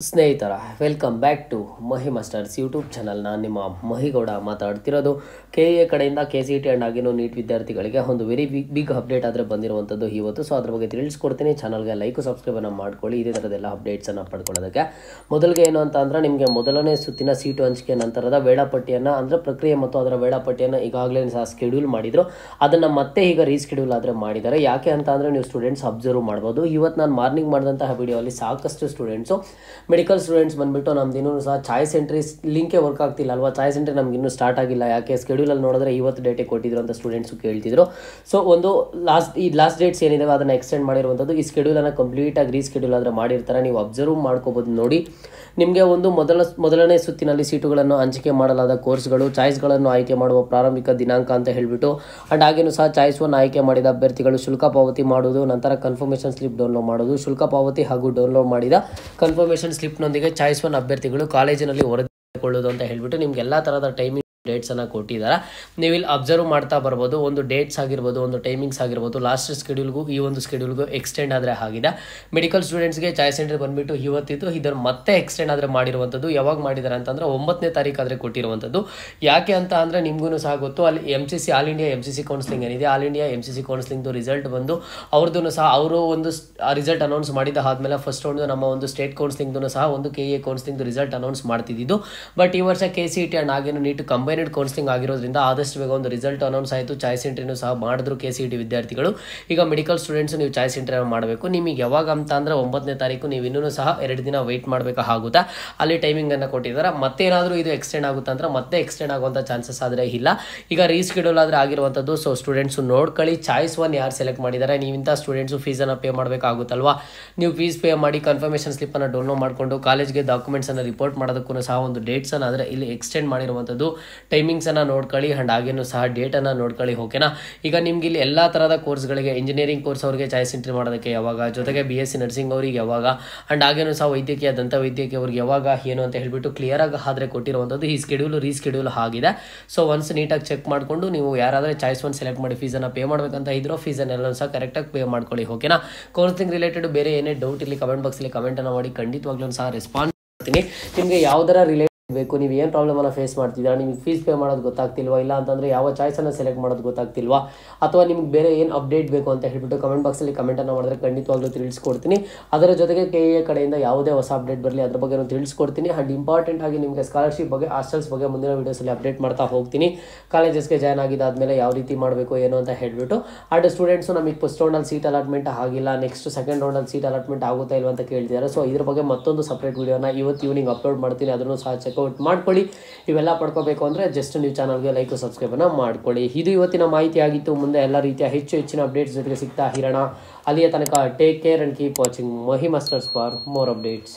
ಸ್ನೇಹಿತರ welcome back to Mahi masters YouTube channel. ನಾನು ನಿಮ್ಮ ಮಹಿಗೌಡ ಮಾತಾಡ್ತಿರೋದು. KA ಕಡೆಯಿಂದ KCET ಆ್ಯಂಡ್ ಆಗಿನೋ ನೀಟ್ ವಿದ್ಯಾರ್ಥಿಗಳಿಗೆ ಒಂದು ವೆರಿ ಬಿಗ್ ಅಪ್ಡೇಟ್ ಆದರೆ ಬಂದಿರುವಂಥದ್ದು ಇವತ್ತು. ಸೊ ಅದ್ರ ಬಗ್ಗೆ ತಿಳಿಸ್ಕೊಡ್ತೀನಿ. ಚಾನಲ್ಗೆ ಲೈಕು ಸಬ್ಸ್ಕ್ರೈಬನ್ನು ಮಾಡ್ಕೊಳ್ಳಿ ಇದೇ ಥರದ್ದೆಲ್ಲ ಅಪ್ಡೇಟ್ಸನ್ನು ಪಡ್ಕೊಳ್ಳೋದಕ್ಕೆ. ಮೊದಲಿಗೆ ಏನು ಅಂತ ಅಂದರೆ ನಿಮಗೆ ಮೊದಲನೇ ಸುತ್ತಿನ ಸೀಟು ಹಂಚಿಕೆ ನಂತರದ ವೇಳಾಪಟ್ಟಿಯನ್ನು ಅಂದರೆ ಪ್ರಕ್ರಿಯೆ ಮತ್ತು ಅದರ ವೇಳಾಪಟ್ಟಿಯನ್ನು ಈಗಾಗಲೇ ಸಹ ಸ್ಕೆಡ್ಯೂಲ್ ಮಾಡಿದರು. ಅದನ್ನು ಮತ್ತೆ ಈಗ ರೀಸ್ಕೆಡ್ಯೂಲ್ ಆದರೆ ಮಾಡಿದ್ದಾರೆ. ಯಾಕೆ ಅಂತ ಅಂದರೆ ನೀವು ಸ್ಟೂಡೆಂಟ್ಸ್ ಅಬ್ಸರ್ವ್ ಮಾಡ್ಬೋದು. ಇವತ್ತು ನಾನು ಮಾರ್ನಿಂಗ್ ಮಾಡಿದಂತಹ ವಿಡಿಯೋಲ್ಲಿ ಸಾಕಷ್ಟು ಸ್ಟೂಡೆಂಟ್ಸು ಮೆಡಿಕಲ್ ಸ್ಟೂಡೆಂಟ್ಸ್ ಬಂದುಬಿಟ್ಟು ನಮ್ದು ಇನ್ನೂ ಸಹ ಚಾಯ್ಸ್ ಎಂಟ್ರಿ ಲಿಂಕೇ ವರ್ಕ್ ಆಗ್ತಿಲ್ಲ ಅಲ್ವಾ, ಚಾಯ್ಸ್ ಎಂಟ್ರಿ ನಮ್ಗೆ ಇನ್ನೂ ಸ್ಟಾರ್ಟ್ ಆಗಿಲ್ಲ, ಯಾಕೆ ಸ್ಕೆಡ್ಯೂಲಲ್ಲಿ ನೋಡಿದ್ರೆ ಇವತ್ತು ಡೇಟೇ ಕೊಟ್ಟಿದ್ರು ಅಂತ ಸ್ಟೂಡೆಂಟ್ಸು ಕೇಳ್ತಿದ್ರು. ಸೊ ಒಂದು ಲಾಸ್ಟ್ ಡೇಟ್ಸ್ ಏನಿದಾವೆ ಅದನ್ನು ಎಕ್ಸ್ಟೆಂಡ್ ಮಾಡಿರುವಂಥದ್ದು. ಈ ಸ್ಕೆಡ್ಯೂಲನ್ನು ಕಂಪ್ಲೀಟಾಗಿ ರೀಸ್ಕೆಡ್ಯೂಲ್ ಆದರೆ ಮಾಡಿರ್ತಾರೆ, ನೀವು ಅಬ್ಸರ್ವ್ ಮಾಡ್ಕೋಬೋದು. ನೋಡಿ, ನಿಮಗೆ ಒಂದು ಮೊದಲನೇ ಸುತ್ತಿನಲ್ಲಿ ಸೀಟುಗಳನ್ನು ಹಂಚಿಕೆ ಮಾಡಲಾದ ಕೋರ್ಸ್ಗಳು, ಚಾಯ್ಸ್ಗಳನ್ನು ಆಯ್ಕೆ ಮಾಡುವ ಪ್ರಾರಂಭಿಕ ದಿನಾಂಕ ಅಂತ ಹೇಳಿಬಿಟ್ಟು, ಆ್ಯಂಡ್ ಹಾಗೇನು ಸಹ ಚಾಯ್ಸ್ 1 ಆಯ್ಕೆ ಮಾಡಿದ ಅಭ್ಯರ್ಥಿಗಳು ಶುಲ್ಕ ಪಾವತಿ ಮಾಡೋದು, ನಂತರ ಕನ್ಫರ್ಮೇಷನ್ ಸ್ಲಿಪ್ ಡೌನ್ಲೋಡ್ ಮಾಡೋದು, ಶುಲ್ಕ ಪಾವತಿ ಹಾಗೂ ಡೌನ್ಲೋಡ್ ಮಾಡಿದ ಕನ್ಫರ್ಮೇಷನ್ ಸ್ಲಿಪ್ನೊಂದಿಗೆ ಚಾಯ್ಸ್ 1 ಅಭ್ಯರ್ಥಿಗಳು ಕಾಲೇಜಿನಲ್ಲಿ ವರದಿಕೊಳ್ಳೋದು ಅಂತ ಹೇಳಿಬಿಟ್ಟು ನಿಮ್ಗೆ ಎಲ್ಲ ಥರದ ಟೈಮಿಂಗ್ ಡೇಟ್ಸನ್ನು ಕೊಟ್ಟಿದ್ದಾರೆ. ನೀವು ಇಲ್ಲಿ ಅಬ್ಸರ್ವ್ ಮಾಡ್ತಾ ಬರ್ಬೋದು. ಒಂದು ಡೇಟ್ಸ್ ಆಗಿರ್ಬೋದು, ಒಂದು ಟೈಮಿಂಗ್ಸ್ ಆಗಿರ್ಬೋದು, ಲಾಸ್ಟ್ ಸ್ಕೆಡ್ಯೂಲ್ಗೂ ಈ ಒಂದು ಸ್ಕೆಡ್ಯೂಲ್ಗೂ ಎಕ್ಸ್ಟೆಂಡ್ ಆದರೆ ಆಗಿದೆ. ಮೆಡಿಕಲ್ ಸ್ಟೂಡೆಂಟ್ಸ್ಗೆ ಚಾಯ್ಸ್ ಸೆಂಟರ್ ಬಂದುಬಿಟ್ಟು ಇವತ್ತಿದ್ದು, ಇದನ್ನು ಮತ್ತೆ ಎಕ್ಸ್ಟೆಂಡ್ ಆದರೆ ಮಾಡಿರುವಂಥದ್ದು. ಯಾವಾಗ ಮಾಡಿದ್ದಾರೆ ಅಂತಂದರೆ 9ನೇ ತಾರೀಕು ಆದರೆ ಕೊಟ್ಟಿರುವಂಥದ್ದು. ಯಾಕೆ ಅಂತ ಅಂದರೆ ನಿಮಗೂ ಸಹ ಗೊತ್ತು, ಅಲ್ಲಿ MCC all India MCC counselling ಏನಿದೆ, ಆಲ್ ಇಂಡಿಯಾ MCC ಕೌನ್ಸಿಲಿಂಗ್ದು ರಿಸಲ್ಟ್ ಬಂದು ಅವ್ರದ್ದು ಸಹ ಅವರು ಒಂದು ರಿಸಲ್ಟ್ ಅನೌನ್ಸ್ ಮಾಡಿದ ಆದಮೇಲೆ ಫಸ್ಟ್ ಒಂದು ನಮ್ಮ ಒಂದು ಸ್ಟೇಟ್ ಕೌನ್ಸಿಲಿಂಗ್ದು ಸಹ ಒಂದು KA ಕೌನ್ಸಿಲಿಂಗ್ದು ರಿಸಲ್ಟ್ ಅನೌನ್ಸ್ ಮಾಡ್ತಿದ್ದು. ಬಟ್ ಈ ವರ್ಷ KCET ಆ್ಯಂಡ್ ಹಾಗೇನು ನೀಟ್ ಕಂಬೈನ್ಡ್ ಕೌನ್ಸಿಲಿಂಗ್ ಆಗಿರೋದ್ರಿಂದ ಆದಷ್ಟು ಬೇಗ ಒಂದು ರಿಸಲ್ಟ್ ಅನೌನ್ಸ್ ಆಯಿತು. ಚಾಯ್ಸ್ ಎಂಟ್ರಿನೂ ಸಹ ಮಾಡಿದ್ರು KCET ವಿದ್ಯಾರ್ಥಿಗಳು. ಈಗ ಮೆಡಿಕಲ್ ಸ್ಟೂಡೆಂಟ್ಸ್ ನೀವು ಚಾಯ್ಸ್ ಎಂಟ್ರಿ ಮಾಡಬೇಕು. ನಿಮಗೆ ಯಾವಾಗ ಅಂತ ಅಂದರೆ 9ನೇ ತಾರೀಕು. ನೀವು ಇನ್ನೂ ಸಹ 2 ದಿನ ವೆಯ್ಟ್ ಮಾಡಬೇಕಾಗುತ್ತಾ, ಅಲ್ಲಿ ಟೈಮಿಂಗನ್ನು ಕೊಟ್ಟಿದ್ದಾರೆ. ಮತ್ತೇನಾದರೂ ಇದು ಎಕ್ಸ್ಟೆಂಡ್ ಆಗುತ್ತೆ ಅಂದರೆ ಮತ್ತೆ ಎಕ್ಸ್ಟೆಂಡ್ ಆಗುವಂಥ ಚಾನ್ಸಸ್ ಆದರೆ ಇಲ್ಲ. ಈಗ ರೀಸ್ಕೆಡ್ಯೂಲ್ ಆದರೆ ಆಗಿರುವಂಥದ್ದು. ಸೊ ಸ್ಟೂಡೆಂಟ್ಸು ನೋಡ್ಕೊಳ್ಳಿ, ಚಾಯ್ಸ್ 1 ಯಾರು ಸೆಲೆಕ್ಟ್ ಮಾಡಿದ್ದಾರೆ, ನೀವಿಂಥ ಸ್ಟೂಡೆಂಟ್ಸು ಫೀಸನ್ನು ಪೇ ಮಾಡಬೇಕಾಗುತ್ತಲ್ವಾ. ನೀವು ಫೀಸ್ ಪೇ ಮಾಡಿ ಕನ್ಫರ್ಮೇಷನ್ ಸ್ಲಿಪ್ಪನ್ನು ಡೌನ್ಲೋಡ್ ಮಾಡಿಕೊಂಡು ಕಾಲೇಜ್ಗೆ ಡಾಕ್ಯುಮೆಂಟ್ಸನ್ನು ರಿಪೋರ್ಟ್ ಮಾಡೋದಕ್ಕೂ ಸಹ ಒಂದು ಡೇಟ್ಸನ್ನು ಆದರೆ ಇಲ್ಲಿ ಎಕ್ಸ್ಟೆಂಡ್ ಮಾಡಿರುವಂಥದ್ದು. ಟೈಮಿಂಗ್ಸನ್ನು ನೋಡ್ಕೊಳ್ಳಿ ಆ್ಯಂಡ್ ಹಾಗೇನು ಸಹ ಡೇಟನ್ನು ನೋಡ್ಕೊಳ್ಳಿ, ಓಕೆನಾ. ಈಗ ನಿಮ್ಗೆ ಇಲ್ಲಿ ಎಲ್ಲ ಥರದ ಕೋರ್ಸ್ಗಳಿಗೆ, ಇಂಜಿನಿಯರಿಂಗ್ ಕೋರ್ಸ್ ಅವರಿಗೆ ಚಾಯ್ಸ್ ಎಂಟ್ರಿ ಮಾಡೋದಕ್ಕೆ ಯಾವಾಗ, ಜೊತೆಗೆ BSc ನರ್ಸಿಂಗ್ ಅವರಿಗೆ ಯಾವಾಗ, ಆ್ಯಂಡ್ ಹಾಗೇನು ಸಹ ವೈದ್ಯಕೀಯ ದಂತ ವೈದ್ಯಕೀಯ ಅವ್ರಿಗೆ ಯಾವಾಗ ಏನು ಅಂತ ಹೇಳಿಬಿಟ್ಟು ಕ್ಲಿಯರಾಗಿ ಆದರೆ ಕೊಟ್ಟಿರುವಂಥದ್ದು. ಈ ರೀಸ್ಕೆಡ್ಯೂಲ್ ಆಗಿದೆ. ಸೊ ಒನ್ಸ್ ನೀಟಾಗಿ ಚೆಕ್ ಮಾಡಿಕೊಂಡು ನೀವು ಯಾರಾದರೆ ಚಾಯ್ಸ್ 1 ಸೆಲೆಕ್ಟ್ ಮಾಡಿ ಫೀಸನ್ನು ಪೇ ಮಾಡಬೇಕಂತ ಇದ್ರೋ ಫೀಸನ್ನೆಲ್ಲ ಸಹ ಕರೆಕ್ಟಾಗಿ ಪೇ ಮಾಡ್ಕೊಳ್ಳಿ, ಓಕೆನಾ. ಕೌನ್ಸಿಲಿಂಗ್ ರಿಲೇಟೆಡ್ ಬೇರೆ ಏನೇ ಡೌಟ್ ಇಲ್ಲಿ ಕಮೆಂಟ್ ಬಾಕ್ಸಲ್ಲಿ ಕಮೆಂಟನ್ನು ಮಾಡಿ, ಖಂಡಿತವಾಗ್ಲೂ ಸಹ ರೆಸ್ಪಾನ್ಸ್ ಮಾಡ್ತೀನಿ. ನಿಮಗೆ ಯಾವುದರ ರಿಲೇಟೆಡ್ ಬೇಕು, ನೀವು ಏನು ಪ್ರಾಬ್ಲಮನ್ನು ಫೇಸ್ ಮಾಡ್ತಿದ್ದೀರಾ, ನಿಮಗೆ ಫೀಸ್ ಪೇ ಮಾಡೋದು ಗೊತ್ತಾಗ್ತಿಲ್ವಾ, ಇಲ್ಲ ಅಂತಂದರೆ ಯಾವ ಚಾಯ್ಸನ್ನು ಸೆಲೆಕ್ಟ್ ಮಾಡೋದು ಗೊತ್ತಾಗ್ತಿಲ್ವಾ, ಅಥವಾ ನಿಮ್ಗೆ ಬೇರೆ ಏನು ಅಪ್ಡೇಟ್ ಬೇಕು ಅಂತ ಹೇಳಿಬಿಟ್ಟು ಕಮೆಂಟ್ ಬಾಕ್ಸಲ್ಲಿ ಕಮೆಂಟನ್ನು ಮಾಡಿದ್ರೆ ಖಂಡಿತವಾಗ್ಲೂ ತಿಳಿಸ್ಕೊಡ್ತೀನಿ. ಅದರ ಜೊತೆಗೆ KA ಕಡೆಯಿಂದ ಯಾವುದೇ ಹೊಸ ಅಪ್ಡೇಟ್ ಬರಲಿ ಅದ್ರ ಬಗ್ಗೆ ತಿಳಿಸ್ಕೊಡ್ತೀನಿ. ಆ್ಯಂಡ್ ಇಂಪಾರ್ಟೆಂಟ್ ಆಗಿ ನಿಮಗೆ ಸ್ಕಾಲರ್ಶಿಪ್ ಬಗ್ಗೆ, ಹಾಸ್ಟೆಲ್ಸ್ ಬಗ್ಗೆ ಮುಂದಿನ ವೀಡಿಯೋಸಲ್ಲಿ ಅಪ್ಡೇಟ್ ಮಾಡ್ತಾ ಹೋಗ್ತೀನಿ. ಕಾಲೇಜಸ್ಗೆ ಜಾಯ್ನ್ ಆಗಿದ್ದಾದಮೇಲೆ ಯಾವ ರೀತಿ ಮಾಡಬೇಕು ಏನು ಅಂತ ಹೇಳಿಬಿಟ್ಟು. ಆ್ಯಂಡ್ ಸ್ಟೂಡೆಂಟ್ಸು ನಮಗೆ ಫಸ್ಟ್ ರೌಂಡಲ್ಲಿ ಸೀಟ್ ಅಲಾಟ್ಮೆಂಟ್ ಆಗಿಲ್ಲ, ನೆಕ್ಸ್ಟ್ ಸೆಕೆಂಡ್ ರೌಂಡಲ್ಲಿ ಸೀಟ್ ಅಲಾಟ್ಮೆಂಟ್ ಆಗುತ್ತಾ ಇಲ್ವ ಅಂತ ಕೇಳ್ತಿದ್ದಾರೆ. ಸೊ ಇದ್ರ ಬಗ್ಗೆ ಮತ್ತೊಂದು ಸಪ್ರೇಟ್ ವೀಡಿಯೋನ ಇವತ್ತು ಈವ್ನಿಂಗ್ ಅಪ್ಲೋಡ್ ಮಾಡ್ತೀನಿ, ಅದನ್ನು ಸಹ ಚೆಕ್ಔಟ್ ಮಾಡ್ಕೊಳ್ಳಿ. ಇವೆಲ್ಲ ಪಡ್ಕೋಬೇಕು ಅಂದರೆ ಜಸ್ಟ್ ನೀವು ಚಾನಲ್ಗೆ ಲೈಕ್ ಸಬ್ಸ್ಕ್ರೈಬನ್ನು ಮಾಡ್ಕೊಳ್ಳಿ. ಇದು ಇವತ್ತಿನ ಮಾಹಿತಿ ಆಗಿತ್ತು. ಮುಂದೆ ಎಲ್ಲ ರೀತಿಯ ಹೆಚ್ಚಿನ ಅಪ್ಡೇಟ್ಸ್ ಜೊತೆಗೆ ಸಿಗ್ತಾ ಇರೋಣ. ಅಲ್ಲಿಯ ತನಕ take care and keep watching Mahi masters for more updates.